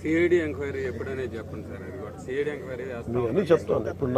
CID enquiry ఎప్పుడనేది చెప్పండి sir. అది కూడా సిఐడి ఎంక్వైరీ అన్నీ చెప్తాను. ఇప్పుడు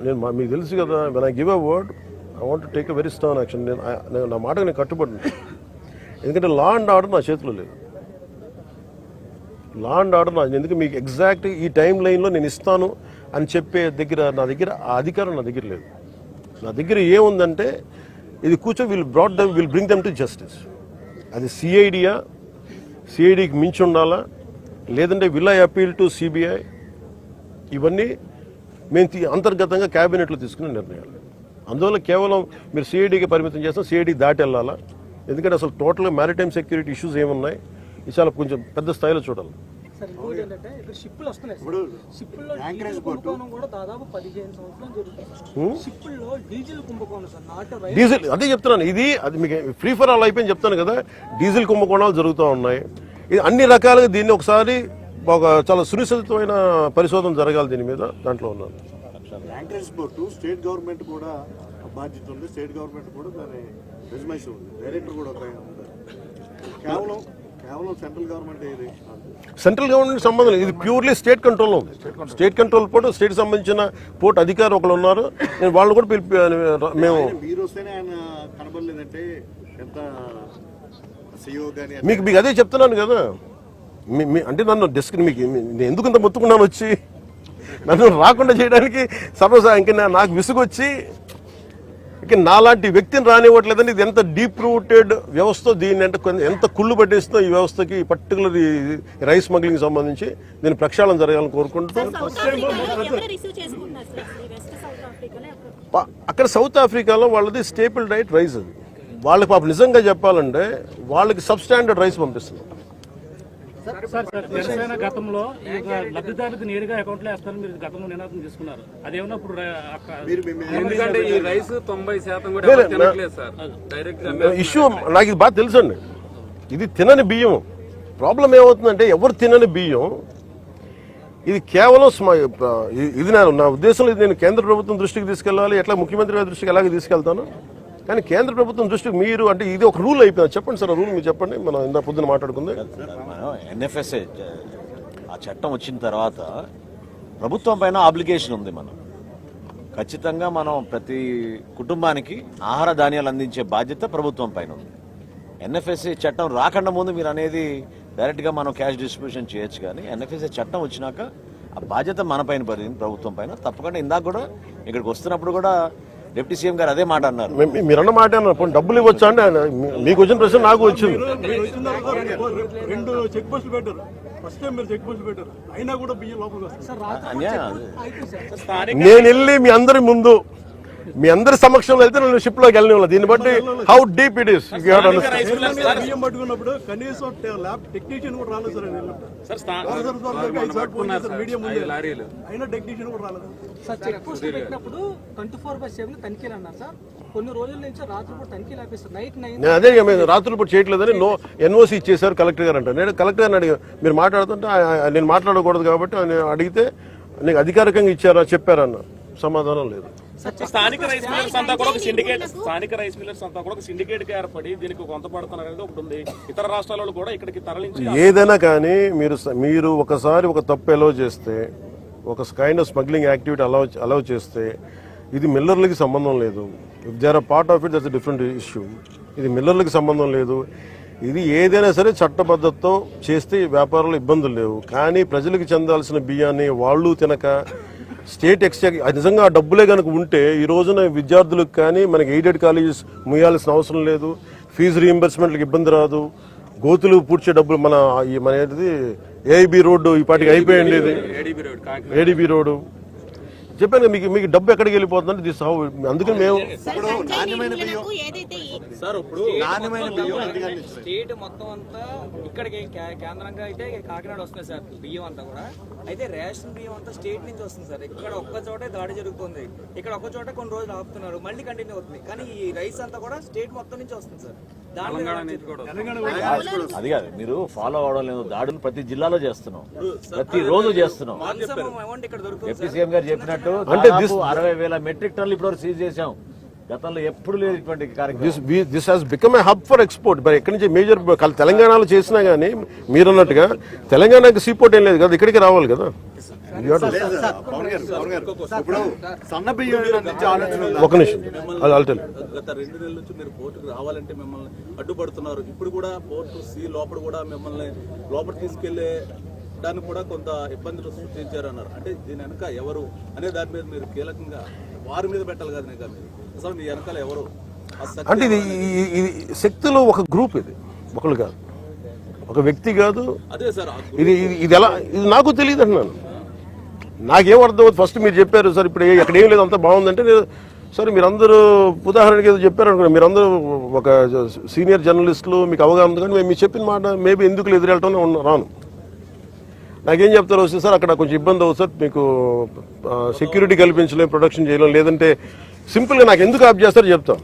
నేను మీకు తెలుసు కదా, when I give a word I want to take a very strong action. నా మాటకు నేను కట్టుబడి, ఎందుకంటే లా అండ్ ఆర్డర్ నా చేతిలో లేదు. లా అండ్ ఆర్డర్ ఎందుకు మీకు ఎగ్జాక్ట్ ఈ టైం లైన్లో నేను ఇస్తాను అని చెప్పే నా దగ్గర ఆ అధికారం నా దగ్గర లేదు. నా దగ్గర ఏముందంటే ఇది కూర్చొని will bring them to justice. అది సిఐడికి మించి ఉండాలా, లేదంటే will I appeal to CBI, ఇవన్నీ మేము అంతర్గతంగా క్యాబినెట్లో తీసుకునే నిర్ణయాలు. అందువల్ల కేవలం మీరు సిఐడికి పరిమితం చేస్తాం, సిఐడికి దాటి వెళ్ళాలా. ఎందుకంటే అసలు టోటల్గా మ్యారిటైమ్ సెక్యూరిటీ ఇష్యూస్ ఏమున్నాయి, ఇది చాలా కొంచెం పెద్ద స్థాయిలో చూడాలి. డీజిల్ అదే చెప్తున్నాను, అది మీకు ఫ్రీ ఫర్ ఆల్ అయిపోయింది చెప్తాను కదా. డీజిల్ కుంభకోణాలు జరుగుతూ ఉన్నాయి. ఇది అన్ని రకాలుగా దీన్ని ఒకసారి చాలా సునిశ్చితమైన పరిశోధన జరగాలి దీని మీద. దాంట్లో ఉన్నాను. యాంకరేజ్ పోర్టు స్టేట్ గవర్నమెంట్ కూడా బాధ్యత ఉంది. స్టేట్ గవర్నమెంట్ కూడా దాని రెజ్యుమేషన్ ఉంది, డైరెక్టర్ కూడా కేవలం సెంట్రల్ గవర్నమెంట్ సంబంధం లేదు. ఇది ప్యూర్లీ స్టేట్ కంట్రోల్లో ఉంది. స్టేట్ కంట్రోల్ పోర్టు, స్టేట్ సంబంధించిన పోర్టు అధికారులు ఒకరు ఉన్నారు. నేను వాళ్ళు కూడా మేము మీరు వస్తేనే ఆయన కనబడలేదంటే ఎంత మీకు అదే చెప్తున్నాను కదా. అంటే నన్ను మీకు ఎందుకు ఇంత మొత్తుకున్నాను వచ్చి, నన్ను రాకుండా చేయడానికి ఇంక నాకు విసుగొచ్చి ఇక నాలాంటి వ్యక్తిని రానివ్వట్లేదని. ఇది ఎంత డీప్ రూటెడ్ వ్యవస్థ, దీన్ని అంటే ఎంత కుళ్ళు పట్టేస్తుందో ఈ వ్యవస్థకి, పర్టికులర్ ఈ రైస్ స్మగ్లింగ్ సంబంధించి దీని ప్రక్షాళన జరగాలని కోరుకుంటూ. అక్కడ సౌత్ ఆఫ్రికాలో వాళ్ళది స్టేపుల్ డైట్ రైస్. అది వాళ్ళకి పాపం నిజంగా చెప్పాలంటే వాళ్ళకి సబ్ స్టాండర్డ్ రైస్ పంపిస్తున్నారు. జనసేన గతంలో లబ్ధిదారులకు నేరుగా అకౌంట్ లో వేస్తారని మీరు గతంలో నినాదం తీసుకున్నారు. అదేమన్నా ఇప్పుడు ఎందుకంటే ఈ రైస్ 90% కూడా తినట్లేదు సార్. డైరెక్ట్ ఇష్యూ నాకు ఇది బాగా తెలుసండి. ఇది తినని బియ్యం. ప్రాబ్లం ఏమవుతుందంటే ఎవరు తినని బియ్యం ఇది కేవలం ఇది నా ఉద్దేశంలో ఇది నేను కేంద్ర ప్రభుత్వం దృష్టికి తీసుకెళ్ళాలి. ఎట్లా ముఖ్యమంత్రి గారి దృష్టికి ఎలాగే తీసుకెళ్తాను. కానీ కేంద్ర ప్రభుత్వం దృష్టికి మీరు అంటే ఇది ఒక రూల్ అయిపోయింది. చెప్పండి సార్, ఆ రూల్ మీరు చెప్పండి. మనం ఇందా పొద్దున మాట్లాడుకుంది. ఎన్ఎఫ్ఎస్ఏ ఆ చట్టం వచ్చిన తర్వాత ప్రభుత్వం పైన ఆబ్లిగేషన్ ఉంది. మనం ఖచ్చితంగా మనం ప్రతి కుటుంబానికి ఆహార ధాన్యాలు అందించే బాధ్యత ప్రభుత్వం పైన ఉంది. ఎన్ఎఫ్ఎస్ఏ చట్టం రాకుండా ముందు మీరు అనేది డైరెక్ట్గా మనం క్యాష్ డిస్ట్రిబ్యూషన్ చేయొచ్చు. కానీ ఎన్ఎఫ్ఎస్ఏ చట్టం వచ్చినాక ఆ బాధ్యత మన పైన పడింది, ప్రభుత్వం పైన. తప్పకుండా ఇందాక కూడా ఇక్కడికి వస్తున్నప్పుడు కూడా డిప్యూటీ సీఎం గారు అదే మాట అన్నారు. మీరన్న మాట అన్నారు, డబ్బులు ఇవ్వచ్చా అంటే మీకు వచ్చిన ప్రశ్న నాకు వచ్చింది. నేను వెళ్ళి మీ అందరి ముందు మీ అందరి సమక్షంలో వెళ్తే నేను షిప్ లోకి వెళ్ళిన దీన్ని బట్టి హౌ డీప్ ఇట్ ఈస్. పట్టుకున్నప్పుడు కనీసం టెక్నీషియన్ కూడా రాలేదు సార్. అయినా టెక్నీషియన్ కూడా రాలేదు సార్. చెక్ పోస్ట్ పెట్టినప్పుడు 24/7 తనిఖీలు అన్నారు సార్. కొన్ని రోజుల నుంచి రాత్రిపూట తనిఖీలు ఆపేస్తారు. నేను అదే రాత్రులపూట చేయట్లేదని ఎన్ఓసి ఇచ్చేసారు కలెక్టర్ గారు అంటే. నేను కలెక్టర్ గారిని అడిగా, మీరు మాట్లాడుతుంటే నేను మాట్లాడకూడదు కాబట్టి అడిగితే నీకు అధికారికంగా ఇచ్చారా చెప్పారన్న సమాధానం లేదు. స్థానిక రైస్ మిల్లర్స్ అంతా కూడా ఒక సిండికేట్ గా ఏర్పడి దీనికి కొంత పడుతున్నారు అనేది ఒకటి ఉంది. ఇతర రాష్ట్రాలలో కూడా ఇక్కడికి తరలించి ఏదైనా కానీ మీరు ఒకసారి ఒక తప్పు అలౌ చేస్తే, ఒక kind of smuggling activity allow చేస్తే ఇది మిల్లర్లకి సంబంధం లేదు. If they are part of it that's different issue. ఇది మిల్లర్లకి సంబంధం లేదు. ఇది ఏదైనా సరే చట్టబద్ధతతో చేస్తే వ్యాపారంలో ఇబ్బందులు లేవు. కానీ ప్రజలకు చెందాల్సిన బియ్యాన్ని వాళ్ళు తినక స్టేట్ ఎక్స్చేంజ్ నిజంగా ఆ డబ్బులే కనుక ఉంటే ఈ రోజున విద్యార్థులకు కానీ మనకి ఎయిడెడ్ కాలేజెస్ ముయ్యాల్సిన అవసరం లేదు. ఫీజు రీఎంబర్స్మెంట్లకు ఇబ్బంది రాదు. గోతులు పూడ్చే డబ్బులు మన ఏంటిది ఏఐబి రోడ్డు ఈ పాటికి అయిపోయింది. ఇది ఏడీబీ రోడ్డు చెప్పాను మీకు డబ్బు ఎక్కడికి వెళ్ళిపోతుందంటే దిస్ హౌ. అందుకని మేము స్టేట్ మొత్తం అంతా ఇక్కడికి కేంద్రంగా అయితే కాకినాడ వస్తుంది సార్. బియ్యం అంతా కూడా అయితే రేషన్ బియ్యం అంతా స్టేట్ నుంచి వస్తుంది సార్. ఇక్కడ ఒక్క చోటే దాడి జరుగుతుంది, ఇక్కడ ఒక్క చోట కొన్ని రోజులు ఆపుతున్నారు, మళ్ళీ కంటిన్యూ అవుతుంది. కానీ ఈ రైస్ అంతా కూడా స్టేట్ మొత్తం నుంచి వస్తుంది సార్. అది కాదు మీరు ఫాలో అవడం లేదు. దాడులు ప్రతి జిల్లాలో చేస్తున్నాం, ప్రతి రోజు చేస్తున్నాం. డిప్యూటీ సీఎం గారు చెప్పినట్టు 60,000 మెట్రిక్ టన్నులు ఇప్పటివరకు సీజ్ చేశాం. గతంలో ఎప్పుడు లేనటువంటి కార్యక్రమం. This has become a hub for export. మరి ఎక్కడి నుంచి మేజర్ తెలంగాణలో చేసినా కానీ మీరన్నట్టుగా తెలంగాణకి సీపోర్ట్ ఏం లేదు కదా, ఇక్కడికి రావాలి కదా. ఇప్పుడు సన్న బియ్యం అందించే ఆలోచన ఉందా? ఒక నిమిషం అల్టల్ గత 2 నెలల నుంచి మీరు పోర్టుకు రావాలంటే మిమ్మల్ని అడ్డుపడుతున్నారు. ఇప్పుడు కూడా పోర్టు లోపల కూడా మిమ్మల్ని లోపల తీసుకెళ్లే దానికి కూడా కొంత ఇబ్బందులు సృష్టించారన్నారు. అంటే దీని వెనక ఎవరు అనే దాని మీద మీరు కీలకంగా వారి మీద పెట్టాలి కదా నిఘా మీరు. అసలు మీ వెనకాల ఎవరు? అంటే ఇది శక్తిలో ఒక గ్రూప్, ఇది ఒకళ్ళు కాదు, ఒక వ్యక్తి కాదు. అదే సార్ ఇది ఎలా, ఇది నాకు తెలియదు అంటున్నాను. నాకేం అర్థం అవుతుంది. ఫస్ట్ మీరు చెప్పారు సార్ ఇప్పుడు ఎక్కడ ఏం లేదు అంతా బాగుందంటే సరే మీరందరూ ఉదాహరణకి ఏదో చెప్పారు అనుకోండి, మీరందరూ ఒక సీనియర్ జర్నలిస్టులు, మీకు అవగాహన ఉంది, కానీ మేము మీరు చెప్పిన మాట మేబీ ఎందుకు ఎదురెళ్ళటం రాను. నాకేం చెప్తారు వస్తే సార్ అక్కడ కొంచెం ఇబ్బంది అవుతుంది సార్, మీకు సెక్యూరిటీ కల్పించలేం, ప్రొడక్షన్ చేయలేం, లేదంటే సింపుల్గా నాకు ఎందుకు ఆప్ చేస్తారో చెప్తాం.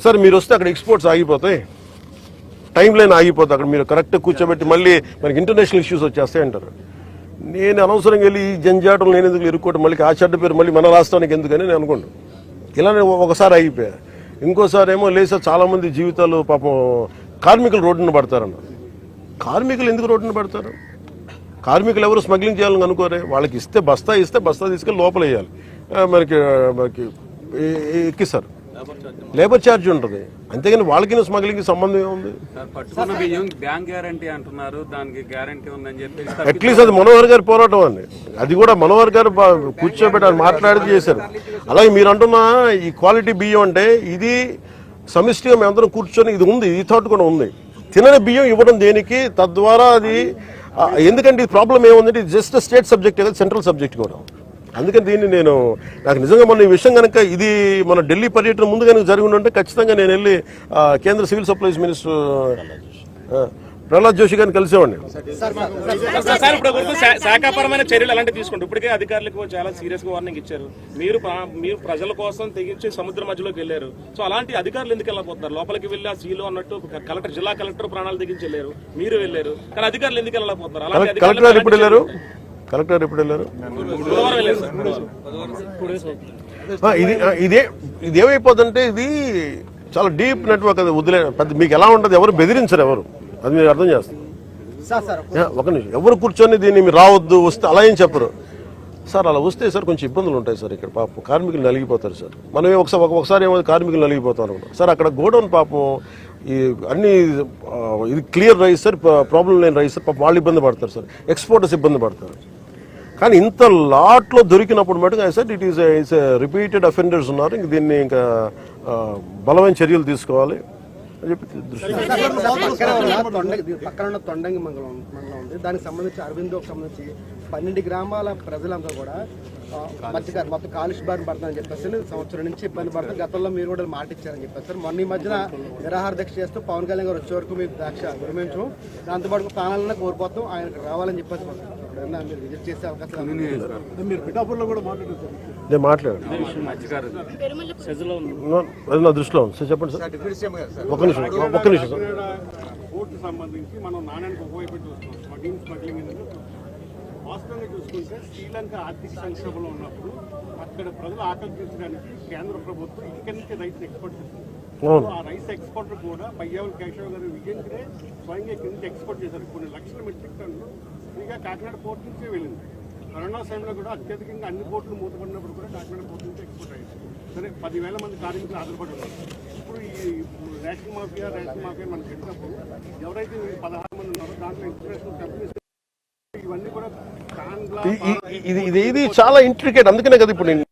సార్ మీరు వస్తే అక్కడ ఎక్స్పోర్ట్స్ ఆగిపోతాయి, టైం లైన్ ఆగిపోతుంది, అక్కడ మీరు కరెక్ట్గా కూర్చోబెట్టి మళ్ళీ మనకి ఇంటర్నేషనల్ ఇష్యూస్ వచ్చేస్తాయి అంటారు. నేను అనవసరంగా వెళ్ళి ఈ జంజాటం నేను ఎందుకు ఇరుక్కోవడం, మళ్ళీ ఆ చెడ్డ పేరు మళ్ళీ మన రాష్ట్రానికి ఎందుకని నేను అనుకోండి. ఇలానే ఒకసారి ఆగిపోయా, ఇంకోసారి ఏమో లేదు చాలామంది జీవితాలు పాపం కార్మికులు రోడ్డున పడతారన్న. కార్మికులు ఎందుకు రోడ్డున పడతారు? కార్మికులు ఎవరు స్మగ్లింగ్ చేయాలని అనుకోరే, వాళ్ళకి ఇస్తే బస్తా తీసుకెళ్ళి లోపల వేయాలి, మనకి ఎక్కిస్తారు, లేబర్ ఛార్జ్ ఉంటుంది. అంతేగాని వాళ్ళకి స్మగ్లింగ్ సంబంధం ఏముంది? పట్టుకున్న బియ్యం బ్యాంక్ గ్యారంటీ అంటున్నారు, దానికి గ్యారంటీ ఉందని చెప్పి అట్లీస్ట్ అది మనోహర్ గారి పోరాటం అండి. అది కూడా మనోహర్ గారు కూర్చోబెట్టి మాట్లాడి చేశారు. అలాగే మీరు అంటున్న ఈ క్వాలిటీ బియ్యం అంటే ఇది సమిష్టిగా మేమందరం కూర్చొని ఇది ఉంది, ఈ థాట్ కూడా ఉంది. తినని బియ్యం ఇవ్వడం దేనికి, తద్వారా అది ఎందుకంటే ఈ ప్రాబ్లం ఏముందంటే ఇది జస్ట్ స్టేట్ సబ్జెక్ట్ కదా, సెంట్రల్ సబ్జెక్ట్ కూడా. అందుకని దీన్ని నాకు నిజంగా మొన్న ఈ విషయం కనుక ఇది మన ఢిల్లీ పర్యటన ముందు కనుక జరిగి ఉంటే ఖచ్చితంగా నేను వెళ్ళి కేంద్ర civil supplies minister Prahlad Joshi గారిని కలిసేవాడిని. సార్ ఇప్పుడు శాఖాపరమైన చర్యలు అలాంటివి తీసుకుంటారు. ఇప్పటికే అధికారులకు చాలా సీరియస్ గా వార్నింగ్ ఇచ్చారు. మీరు ప్రజల కోసం తెగించి సముద్ర మధ్యలోకి వెళ్ళారు. సో అలాంటి అధికారులు ఎందుకు వెళ్ళకపోతున్నారు? లోపలికి వెళ్ళి ఆ సీలో అన్నట్టు కలెక్టర్, జిల్లా కలెక్టర్ ప్రాణాలు తెగించి వెళ్ళారు, మీరు వెళ్ళారు, కానీ అధికారులు ఎందుకు వెళ్ళకపోతున్నారు? అలాంటి కలెక్టర్ ఎప్పుడు వెళ్ళారు? బుధవారం వెళ్ళారు సార్. ఇదేమైపోతుందంటే ఇది చాలా డీప్ నెట్వర్క్. అది వదిలే పెద్ద మీకు ఎలా ఉంటుంది, ఎవరు బెదిరించరు, ఎవరు అది మీరు అర్థం చేస్తారు. ఒక నిమిషం, ఎవరు కూర్చొని దీన్ని మీరు రావద్దు వస్తే అలా ఏం చెప్పరు సార్. అలా వస్తే సార్ కొంచెం ఇబ్బందులు ఉంటాయి సార్. ఇక్కడ పాపం కార్మికులు నలిగిపోతారు సార్. మనమే ఒకసారి ఏమో కార్మికులు నలిగిపోతాం అనుకుంటాం సార్. అక్కడ గోడౌన్ పాపం ఈ అన్ని ఇది క్లియర్ రైస్ సార్, ప్రాబ్లం లేని రైస్ సార్, పాపం వాళ్ళు ఇబ్బంది పడతారు సార్, ఎక్స్పోర్టర్స్ ఇబ్బంది పడతారు. కానీ ఇంత లాట్లో దొరికినప్పుడు మటుకు sir it is repeated offenders ఉన్నారు, ఇంక దీన్ని ఇంకా బలమైన చర్యలు తీసుకోవాలి అని చెప్పి దృష్టి. పక్కన ఉన్న తొండంగి మండలం ఉంది, దానికి సంబంధించి అరవిందోకి సంబంధించి 12 గ్రామాల ప్రజలంతా కూడా మధ్యగారు మొత్తం కాలుష్య బారిన పడుతుందని చెప్పేసి సంవత్సరం నుంచి ఇబ్బంది పడుతుంది. గతంలో మీరు కూడా మాట ఇచ్చారని చెప్పేసి మొన్న ఈ మధ్యన నిరాహార దీక్ష చేస్తూ పవన్ కళ్యాణ్ గారు వచ్చే వరకు మీరు దీక్ష విరమించం, దాంతోపాటు ప్రాణాలను కోల్పోతాం, ఆయనకు రావాలని చెప్పేసి మీరు విజిట్ చేసే అవకాశం మీరు పిఠాపూర్లో కూడా మాట్లాడుతారు. నేను మాట్లాడాను, అది నా దృష్టిలో ఉంది సార్. చెప్పండి సార్. ఒక్క నిమిషం సార్. పోర్టు సంబంధించి మనం నాణ్యానికి ఒకవైపు చూస్తున్నాం, స్మగ్లింగ్ అనేది వాస్తవంగా చూసుకుంటే శ్రీలంక ఆర్థిక సంక్షోభంలో ఉన్నప్పుడు అక్కడ ప్రజలు ఆకలి తీర్చడానికి కేంద్ర ప్రభుత్వం ఇక్కడి నుంచి రైస్ ఎక్స్పోర్ట్ చేస్తుంది. ఆ రైస్ ఎక్స్పోర్టర్ కూడా పయ్యావుల కేశవ్ గారు విజయంగా స్వయంగా ఇక్కడి నుంచి ఎక్స్పోర్ట్ చేశారు. కొన్ని లక్షల మెట్రిక్ టన్నులు ఫ్రీగా కాకినాడ పోర్టు నుంచే వెళ్ళింది. కరోనా సమయంలో కూడా అత్యధికంగా అన్ని పోర్టులు మూతపడినప్పుడు కూడా కాకినాడ పోర్టు నుంచి ఎక్స్పోర్ట్ అయ్యింది. సరే 10,000 మంది కార్మికులు ఆధారపడి ఉన్నారు. ఇప్పుడు ఈ రేషన్ మాఫియా మనకు తెలిసినప్పుడు ఎవరైతే 16 మంది ఉన్నారో దాంట్లో ఇంటర్నేషనల్ కంపెనీస్ ఇవన్నీ కూడా ఇది చాలా ఇంట్రికేట్. అందుకనే కదా ఇప్పుడు నేను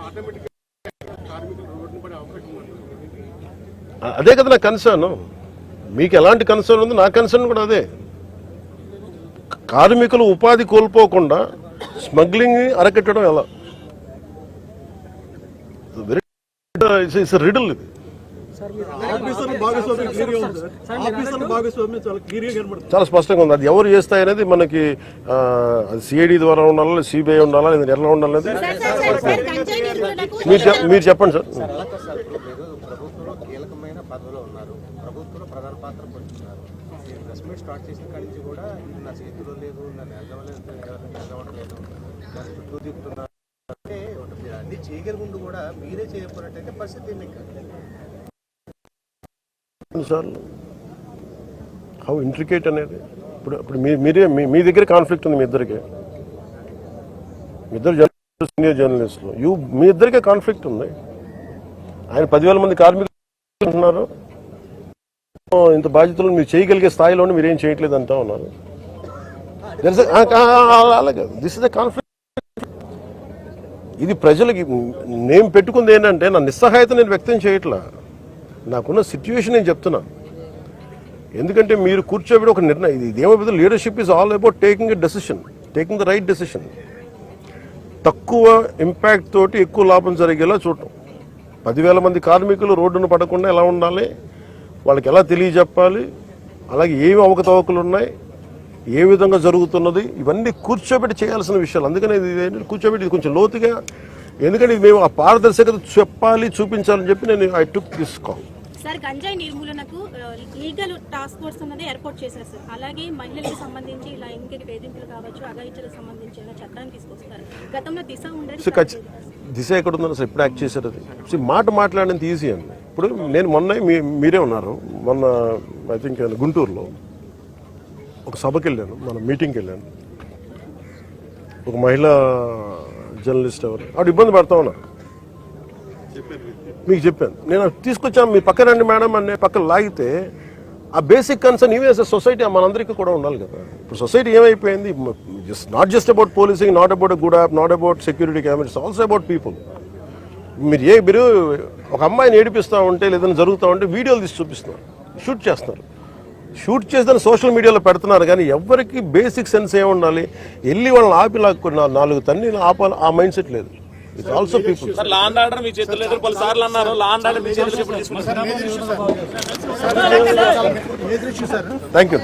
ఆటోమేటిక్గా కార్మికులు రోడ్డున పడే అవకాశం ఉంటుంది. అదే కదా నా కన్సర్న్. మీకు ఎలాంటి కన్సర్న్ ఉంది, నా కన్సర్న్ కూడా అదే. కార్మికులు ఉపాధి కోల్పోకుండా స్మగ్లింగ్ అరకెట్టడం ఎలా? రిడల్ ఇది. చాలా స్పష్టంగా ఉంది. అది ఎవరు చేస్తాయనేది మనకి సిఐడి ద్వారా ఉండాలా, సిబిఐ ఉండాలా, లేదా ఎలా ఉండాలనేది మీరు చెప్పండి సార్. ప్రభుత్వంలో కీలకమైన పదవిలో ఉన్నారు, ప్రభుత్వంలో ప్రధాన పాత్ర పోషిస్తున్నారు. ప్రెస్ మీట్ స్టార్ట్ చేసిన కాడి నుంచి కూడా ఇది నా చేతిలో లేదు, నన్ను ఎదవలేదు, దాని చుట్టూ తిప్పుతున్నారు అంటే ఇవన్నీ చేయగలిగి కూడా మీరే చేయకపోయినట్టయితే పరిస్థితి ఏమి సార్లు హౌ ఇంట్రికేట్ అనేది ఇప్పుడు మీ దగ్గర కాన్ఫ్లిక్ట్ ఉంది మీ ఇద్దరికి, మీ ఇద్దరు సీనియర్ జర్నలిస్టులు, మీ ఇద్దరికే కాన్ఫ్లిక్ట్ ఉంది. ఆయన 10,000 మంది కార్మికులు ఉంటున్నారు, ఇంత బాధ్యతలు మీరు చేయగలిగే స్థాయిలోనే మీరేం చేయట్లేదు అంటా ఉన్నారు. అలాగే దిస్ ఇస్ ద కాన్ఫ్లిక్ట్. ఇది ప్రజలకి నేను పెట్టుకుంది ఏంటంటే నా నిస్సహాయత నేను వ్యక్తం చేయట్లా, నాకున్న సిచ్యువేషన్ నేను చెప్తున్నా. ఎందుకంటే మీరు కూర్చోబెట్టి ఒక నిర్ణయం, ఇదేమో leadership is all about taking a decision, taking the right decision. తక్కువ ఇంపాక్ట్ తోటి ఎక్కువ లాభం జరిగేలా చూడటం. 10,000 మంది కార్మికులు రోడ్డును పడకుండా ఎలా ఉండాలి, వాళ్ళకి ఎలా తెలియజెప్పాలి, అలాగే ఏమి అవకతవకలు ఉన్నాయి, ఏ విధంగా జరుగుతున్నది, ఇవన్నీ కూర్చోబెట్టి చేయాల్సిన విషయాలు. అందుకని ఇది కూర్చోబెట్టి కొంచెం లోతుగా, ఎందుకంటే ఇది మేము ఆ పారదర్శకత చెప్పాలి, చూపించాలని చెప్పి నేను I took this call. Sir, గంజాయి నిర్మూలనకు లీగల్ టాస్క్ ఫోర్స్ అన్నది ఏర్పాటు చేశారు సార్. అలాగే మహిళలకు సంబంధించి ఇలా ఇంటికి వేధింపులు కావచ్చు, అఘాయిత్యాలకు సంబంధించి చట్టాన్ని తీసుకొస్తారు. గతంలో దిశ ఉండేది, దిశ ఎక్కడ ఉందని సార్ ఇప్పుడు యాక్ట్ చేశారు. అది మాట మాట్లాడేంత ఈజీ అండి. ఇప్పుడు నేను మొన్న మీరే ఉన్నారు, మొన్న ఐ థింక్ గుంటూరులో ఒక సభకి వెళ్ళాను, మన మీటింగ్కి వెళ్ళాను. ఒక మహిళా జర్నలిస్ట్ ఎవరు ఆవిడ ఇబ్బంది పడతా ఉన్నారు, మీకు చెప్పాను. నేను తీసుకొచ్చాను, మీ పక్కన రండి మేడం అనే పక్కన లాగితే ఆ బేసిక్ కన్సర్న్ ఇవే సొసైటీ మనందరికీ కూడా ఉండాలి కదా. ఇప్పుడు సొసైటీ ఏమైపోయింది, not just about policing, not about good app, not about security cameras, also about people. మీరు ఒక అమ్మాయిని ఏడిపిస్తూ ఉంటే లేదని జరుగుతూ ఉంటే వీడియోలు తీసి చూపిస్తున్నారు, షూట్ చేస్తున్నారు. షూట్ చేసి సోషల్ మీడియాలో పెడుతున్నారు, కానీ ఎవరికి బేసిక్ సెన్స్ ఏముండాలి, వెళ్ళి వాళ్ళని ఆపి లాక్కుని 4 తన్ని ఆపాలి, ఆ మైండ్ సెట్ లేదు. It's also people. Law and order మీ చేతుల్లో లేదు, పలుసార్లు అన్నారు లా అండ్ ఆర్డర్ మీ చేతుల్లో ఎప్పుడు తీసుకున్నారు? Thank you.